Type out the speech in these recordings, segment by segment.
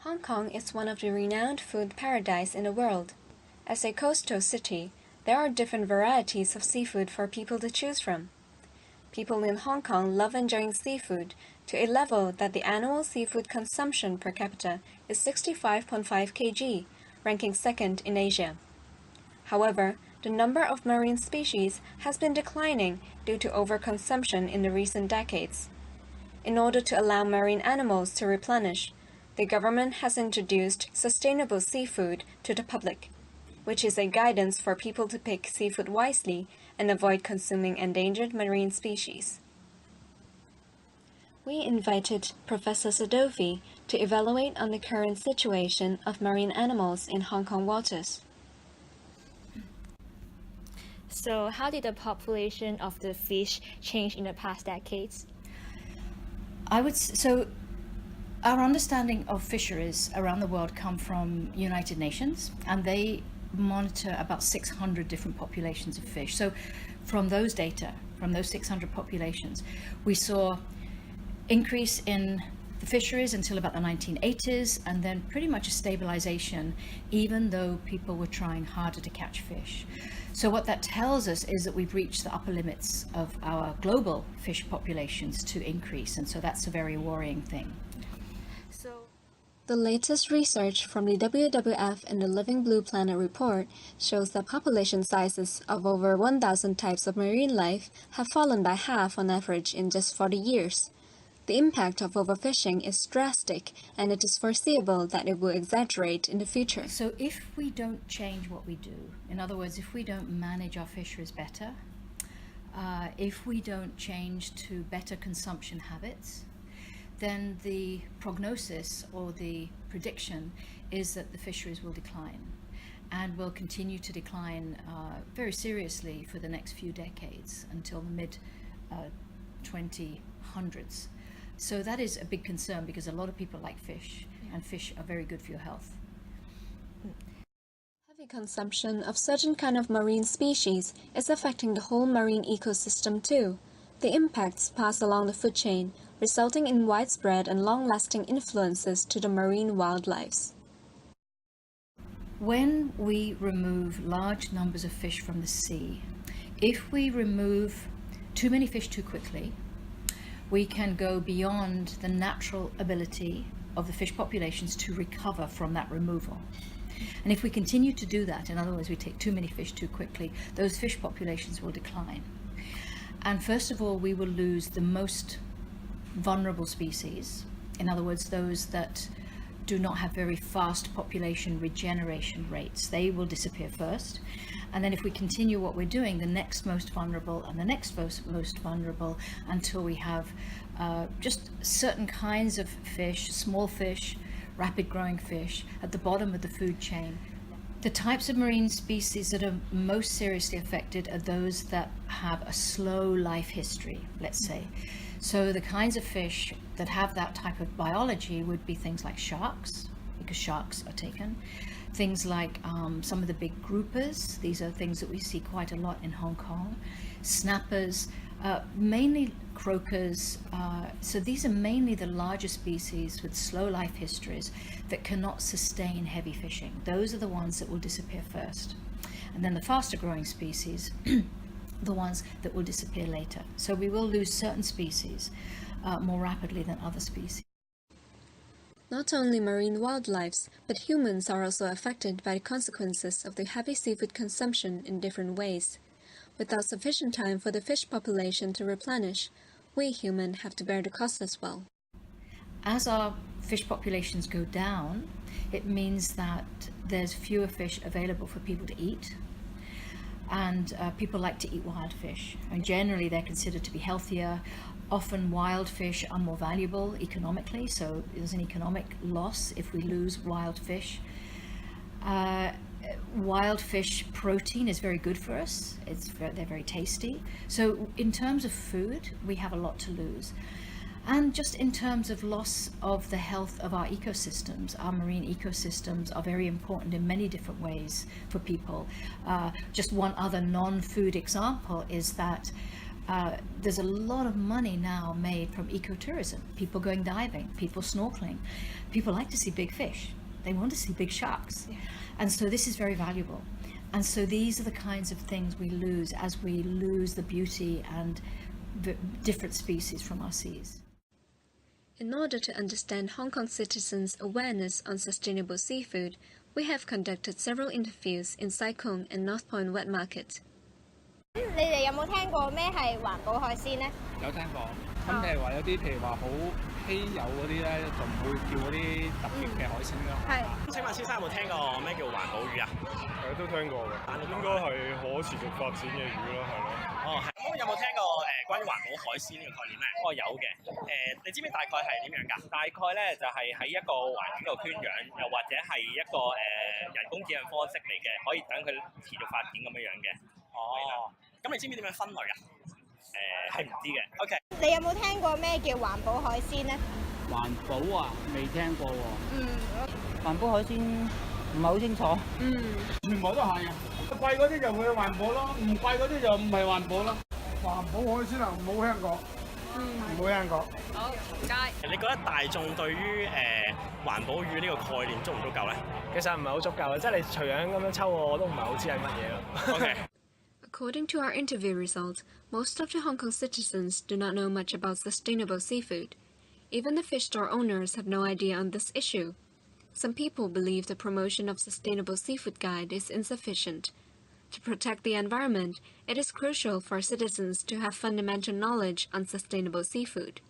Hong Kong is one of the renowned food paradise in the world. As a coastal city, there are different varieties of seafood for people to choose from. People in Hong Kong love enjoying seafood to a level that the annual seafood consumption per capita is 65.5 kg, ranking second in Asia. However, the number of marine species has been declining due to overconsumption in the recent decades. In order to allow marine animals to replenish, the government has introduced sustainable seafood to the public, which is a guidance for people to pick seafood wisely and avoid consuming endangered marine species. We invited Professor Sadofi to evaluate on the current situation of marine animals in Hong Kong waters. So how did the population of the fish change in the past decades? Our understanding of fisheries around the world come from United Nations, and they monitor about 600 different populations of fish. So from those data, from those 600 populations, we saw increase in the fisheries until about the 1980s, and then pretty much a stabilization, even though people were trying harder to catch fish. So what that tells us is that we've reached the upper limits of our global fish populations to increase, and so that's a very worrying thing. The latest research from the WWF and the Living Blue Planet report shows that population sizes of over 1,000 types of marine life have fallen by half on average in just 40 years. The impact of overfishing is drastic, and it is foreseeable that it will exaggerate in the future. So if we don't change what we do, in other words, if we don't manage our fisheries better, if we don't change to better consumption habits, then the prognosis or the prediction is that the fisheries will decline and will continue to decline very seriously for the next few decades until the mid-2000s. So that is a big concern because a lot of people like fish, and fish are very good for your health. Heavy consumption of certain kind of marine species is affecting the whole marine ecosystem too. The impacts pass along the food chain, resulting in widespread and long-lasting influences to the marine wildlife. When we remove large numbers of fish from the sea, if we remove too many fish too quickly, we can go beyond the natural ability of the fish populations to recover from that removal. And if we continue to do that, in other words, we take too many fish too quickly, those fish populations will decline. And first of all, we will lose the most vulnerable species, in other words, those that do not have very fast population regeneration rates. They will disappear first. And then if we continue what we're doing, the next most vulnerable and the next most vulnerable, until we have just certain kinds of fish, small fish, rapid growing fish at the bottom of the food chain. The types of marine species that are most seriously affected are those that have a slow life history, let's say. So the kinds of fish that have that type of biology would be things like sharks, because sharks are taken. Things like some of the big groupers, these are things that we see quite a lot in Hong Kong. Snappers, mainly croakers. So these are mainly the larger species with slow life histories that cannot sustain heavy fishing. Those are the ones that will disappear first. And then the faster growing species, the ones that will disappear later. So we will lose certain species more rapidly than other species. Not only marine wildlife, but humans are also affected by the consequences of the heavy seafood consumption in different ways. Without sufficient time for the fish population to replenish, we humans have to bear the cost as well. As our fish populations go down, it means that there's fewer fish available for people to eat. And people like to eat wild fish. And generally they're considered to be healthier. Often wild fish are more valuable economically, so there's an economic loss if we lose wild fish. Wild fish protein is very good for us. They're very tasty. So in terms of food, we have a lot to lose. And just in terms of loss of the health of our ecosystems, our marine ecosystems are very important in many different ways for people. Just one other non-food example is that There's a lot of money now made from ecotourism, people going diving, people snorkeling. People like to see big fish. They want to see big sharks. Yeah. And so this is very valuable. And so these are the kinds of things we lose as we lose the beauty and the different species from our seas. In order to understand Hong Kong citizens' awareness on sustainable seafood, we have conducted several interviews in Sai Kung and North Point Wet Market. 你哋有冇聽過咩係環保海鮮呢？有聽過，咁譬如話有啲譬如話好稀有嗰啲咧，就唔會叫嗰啲特別嘅海鮮咯。係。咁請問先生有冇聽過咩叫環保魚啊？都聽過嘅，應該係可持續發展嘅魚咯，係咯。哦，係。咁有冇聽過關於環保海鮮呢個概念咧？哦，有嘅。你知唔知大概係點樣㗎？大概咧就係喺一個環境度圈養，又或者係一個人工飼養方式嚟嘅，可以等佢持續發展咁樣樣嘅。哦。咁你知唔知點樣分類啊？係唔知嘅。OK。你有冇聽過咩叫環保海鮮呢？環保啊，未聽過喎。環保海鮮唔係好清楚。全部都係啊。貴嗰啲就會環保咯，唔貴嗰啲就唔係環保咯。環保海鮮啊，冇聽過。冇聽過。好，唔該。你覺得大眾對於環保魚呢個概念足唔足夠咧？其實唔係好足夠，即係你隨樣咁樣抽我都唔係好知係乜嘢咯。OK。According to our interview results, most of the Hong Kong citizens do not know much about sustainable seafood. Even the fish store owners have no idea on this issue. Some people believe the promotion of sustainable seafood guide is insufficient. To protect the environment, it is crucial for citizens to have fundamental knowledge on sustainable seafood.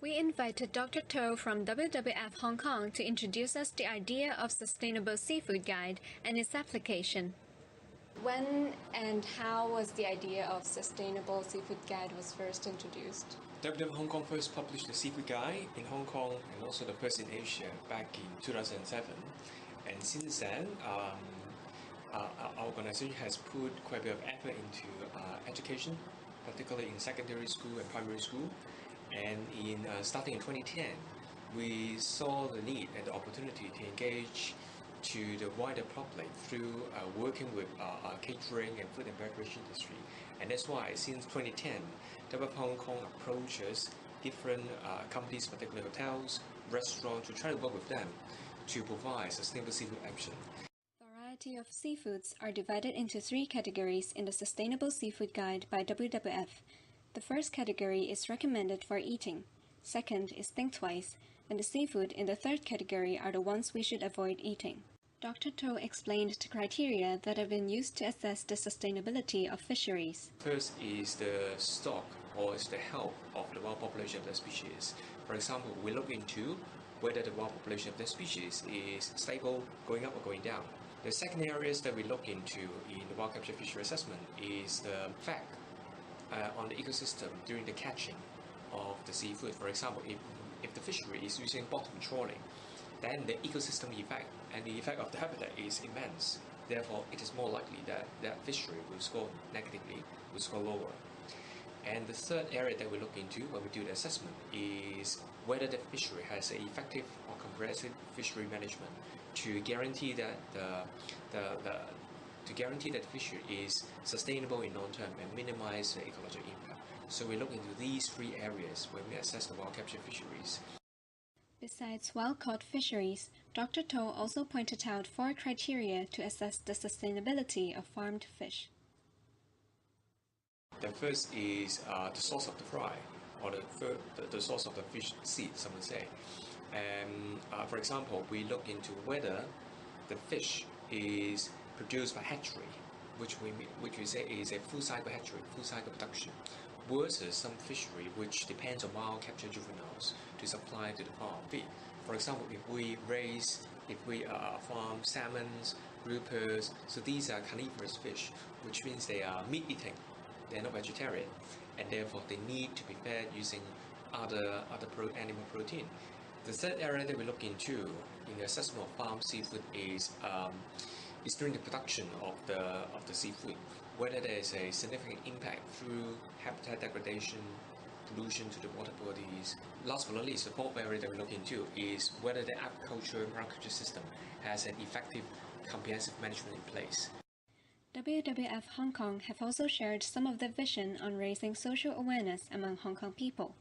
We invited Dr. To from WWF Hong Kong to introduce us the idea of sustainable seafood guide and its application. When and how was the idea of sustainable seafood guide was first introduced? WWF Hong Kong first published the Seafood Guide in Hong Kong and also the first in Asia back in 2007. And since then, our organization has put quite a bit of effort into education, particularly in secondary school and primary school. And starting in 2010, we saw the need and the opportunity to engage to the wider public through working with catering and food and beverage industry. And that's why since 2010, WWF Hong Kong approaches different companies, particularly hotels, restaurants, to try to work with them to provide sustainable seafood option. Variety of seafoods are divided into 3 categories in the Sustainable Seafood Guide by WWF. The first category is recommended for eating. Second is think twice. And the seafood in the third category are the ones we should avoid eating. Dr. To explained the criteria that have been used to assess the sustainability of fisheries. First is the stock or is the health of the wild population of the species. For example, we look into whether the wild population of the species is stable, going up or going down. The second areas that we look into in the wild capture fishery assessment is the effect on the ecosystem during the catching of the seafood. For example, if the fishery is using bottom trawling, then the ecosystem effect and the effect of the habitat is immense. Therefore, it is more likely that that fishery will score negatively, will score lower. And the third area that we look into when we do the assessment is whether the fishery has an effective or comprehensive fishery management to guarantee that the fishery is sustainable in long term and minimize the ecological impact. So we look into these 3 areas when we assess the wild capture fisheries. Besides wild-caught fisheries, Dr. To also pointed out 4 criteria to assess the sustainability of farmed fish. The first is the source of the fry, or the source of the fish seed, some would say. For example, we look into whether the fish is produced by hatchery, which we say is a full cycle hatchery, full cycle production, versus some fishery which depends on wild capture juveniles to supply to the farm feed. For example, if we farm salmons, groupers, so these are carnivorous fish, which means they are meat eating, they're not vegetarian, and therefore they need to be fed using other animal protein. The third area that we look into in the assessment of farm seafood is during the production of the seafood, whether there is a significant impact through habitat degradation, pollution to the water bodies. Last but not least, the fourth area that we look into is whether the aquaculture system has an effective, comprehensive management in place. WWF Hong Kong have also shared some of their vision on raising social awareness among Hong Kong people.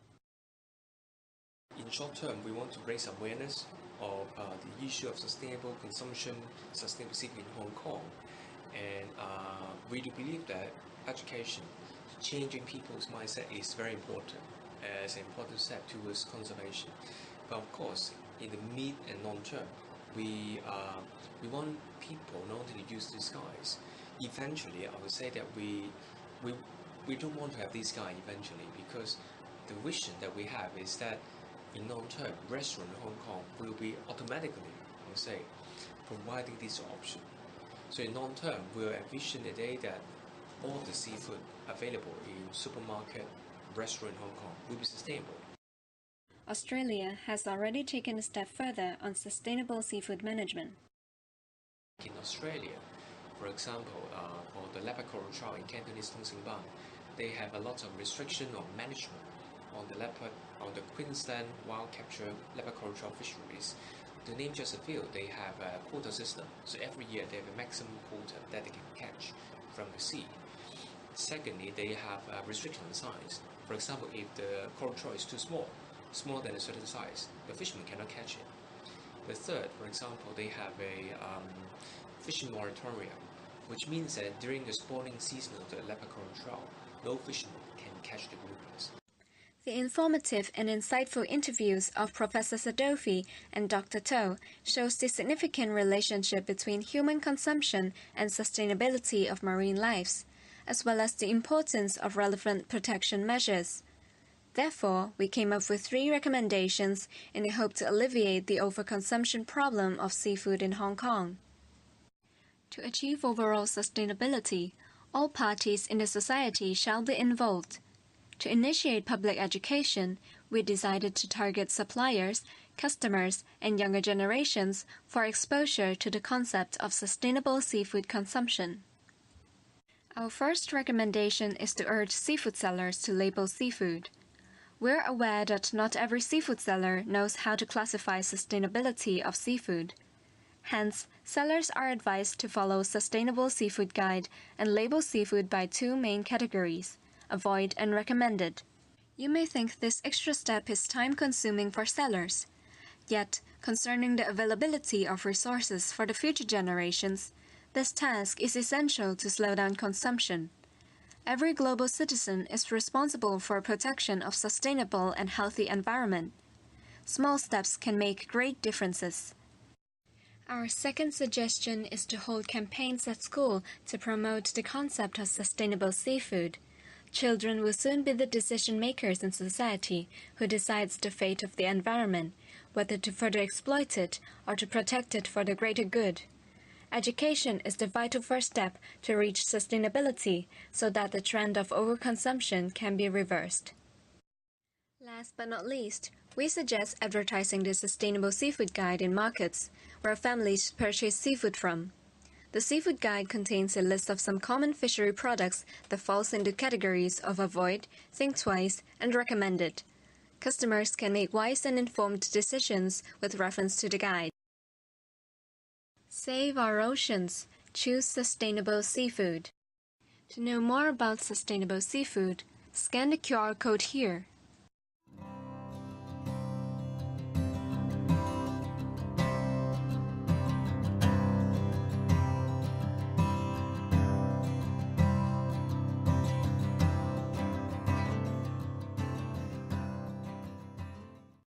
In short term, we want to raise awareness of the issue of sustainable consumption, sustainable seafood in Hong Kong. And we do believe that education, changing people's mindset is very important as an important step towards conservation. But of course, in the mid and long term, we want people not only to use these guys. Eventually, I would say that we don't want to have these guys eventually, because the vision that we have is that in long term, restaurant in Hong Kong will be automatically, I would say, providing this option. So in long term, we'll envision the day that all the seafood available in supermarket, restaurant in Hong Kong will be sustainable. Australia has already taken a step further on sustainable seafood management. In Australia, for example, for the leopard coral trout in Cantonese Tung Sing Bang, they have a lot of restriction on management on the leopard, on the Queensland wild capture leopard coral trout fisheries. To name just a few, they have a quota system, so every year they have a maximum quota that they can catch from the sea. Secondly, they have a restriction on the size. For example, if the coral trout is too small, smaller than a certain size, the fisherman cannot catch it. The third, for example, they have a fishing moratorium, which means that during the spawning season of the leopard coral trout, no fisherman can catch the groupers. The informative and insightful interviews of Professor Sadofi and Dr. To shows the significant relationship between human consumption and sustainability of marine lives, as well as the importance of relevant protection measures. Therefore, we came up with 3 recommendations in the hope to alleviate the overconsumption problem of seafood in Hong Kong. To achieve overall sustainability, all parties in the society shall be involved. To initiate public education, we decided to target suppliers, customers, and younger generations for exposure to the concept of sustainable seafood consumption. Our first recommendation is to urge seafood sellers to label seafood. We're aware that not every seafood seller knows how to classify sustainability of seafood. Hence, sellers are advised to follow Sustainable Seafood Guide and label seafood by 2 main categories: avoid and recommended. You may think this extra step is time-consuming for sellers. Yet, concerning the availability of resources for the future generations, this task is essential to slow down consumption. Every global citizen is responsible for protection of sustainable and healthy environment. Small steps can make great differences. Our second suggestion is to hold campaigns at school to promote the concept of sustainable seafood. Children will soon be the decision makers in society who decides the fate of the environment, whether to further exploit it or to protect it for the greater good. Education is the vital first step to reach sustainability so that the trend of overconsumption can be reversed. Last but not least, we suggest advertising the Sustainable Seafood Guide in markets where families purchase seafood from. The Seafood Guide contains a list of some common fishery products that falls into categories of avoid, think twice, and recommended. Customers can make wise and informed decisions with reference to the guide. Save our oceans. Choose sustainable seafood. To know more about sustainable seafood, scan the QR code here.